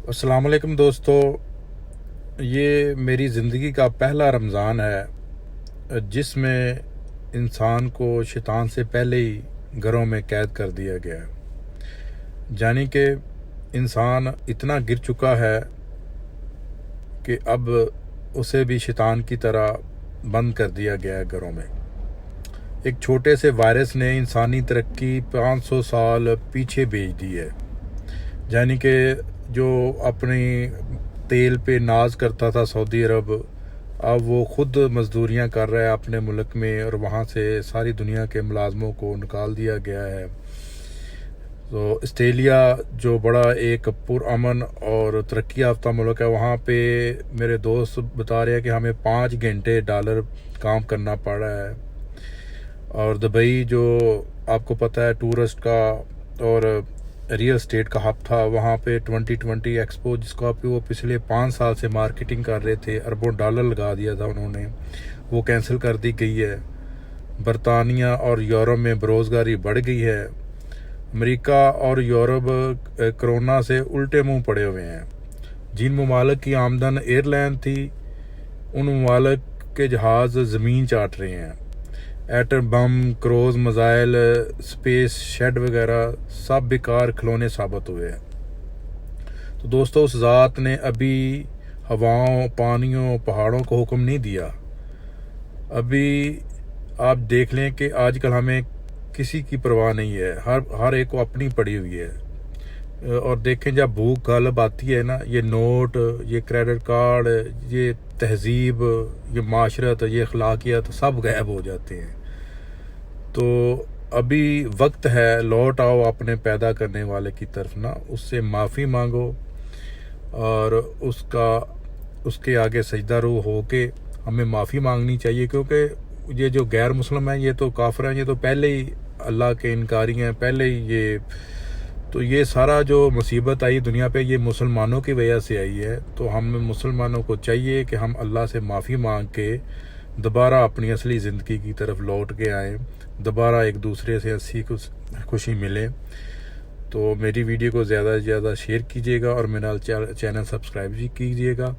السلام علیکم دوستو، یہ میری زندگی کا پہلا رمضان ہے جس میں انسان کو شیطان سے پہلے ہی گھروں میں قید کر دیا گیا ہے۔ یعنی کہ انسان اتنا گر چکا ہے کہ اب اسے بھی شیطان کی طرح بند کر دیا گیا ہے گھروں میں۔ ایک چھوٹے سے وائرس نے انسانی ترقی 500 سال پیچھے بھیج دی ہے۔ یعنی کہ جو اپنی تیل پہ ناز کرتا تھا سعودی عرب، اب وہ خود مزدوریاں کر رہا ہے اپنے ملک میں، اور وہاں سے ساری دنیا کے ملازموں کو نکال دیا گیا ہے۔ تو آسٹریلیا جو بڑا ایک پرامن اور ترقی یافتہ ملک ہے، وہاں پہ میرے دوست بتا رہے ہیں کہ ہمیں 5 گھنٹے ڈالر کام کرنا پڑ رہا ہے۔ اور دبئی جو آپ کو پتہ ہے ٹورسٹ کا اور ریئل اسٹیٹ کا ہب تھا، وہاں پہ 2020 ایکسپو جس کو وہ پچھلے 5 سال سے مارکیٹنگ کر رہے تھے، اربوں ڈالر لگا دیا تھا انہوں نے، وہ کینسل کر دی گئی ہے۔ برطانیہ اور یورپ میں بےروزگاری بڑھ گئی ہے۔ امریکہ اور یورپ کرونا سے الٹے منہ پڑے ہوئے ہیں۔ جن ممالک کی آمدن ایئر لائن تھی، ان ممالک کے جہاز زمین چاٹ رہے ہیں۔ Atom bomb, cruise missile, space shed وغیرہ سب بیکار کھلونے ثابت ہوئے ہیں۔ تو دوستو، اس ذات نے ابھی ہواؤں، پانیوں، پہاڑوں کو حکم نہیں دیا۔ ابھی آپ دیکھ لیں کہ آج کل ہمیں کسی کی پرواہ نہیں ہے، ہر ایک کو اپنی پڑی ہوئی ہے۔ اور دیکھیں جب بھوک غالب آتی ہے نا، یہ نوٹ، یہ کریڈٹ کارڈ، یہ تہذیب، یہ معاشرت، یہ اخلاقیات سب غائب ہو جاتے ہیں۔ تو ابھی وقت ہے، لوٹ آؤ اپنے پیدا کرنے والے کی طرف نا، اس سے معافی مانگو اور اس کے آگے سجدہ رو ہو کے ہمیں معافی مانگنی چاہیے، کیونکہ یہ جو غیر مسلم ہیں، یہ تو کافر ہیں، یہ تو پہلے ہی اللہ کے انکاری ہیں، پہلے ہی یہ سارا جو مصیبت آئی دنیا پہ، یہ مسلمانوں کی وجہ سے آئی ہے۔ تو ہم مسلمانوں کو چاہیے کہ ہم اللہ سے معافی مانگ کے دوبارہ اپنی اصلی زندگی کی طرف لوٹ کے آئیں، دوبارہ ایک دوسرے سے ہنسی خوشی ملیں۔ تو میری ویڈیو کو زیادہ سے زیادہ شیئر کیجیے گا اور میرا چینل سبسکرائب بھی کیجیے گا،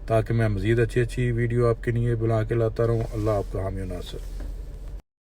تاکہ میں مزید اچھی ویڈیو آپ کے لیے بنا کے لاتا رہوں۔ اللہ آپ کا حامی و ناصر۔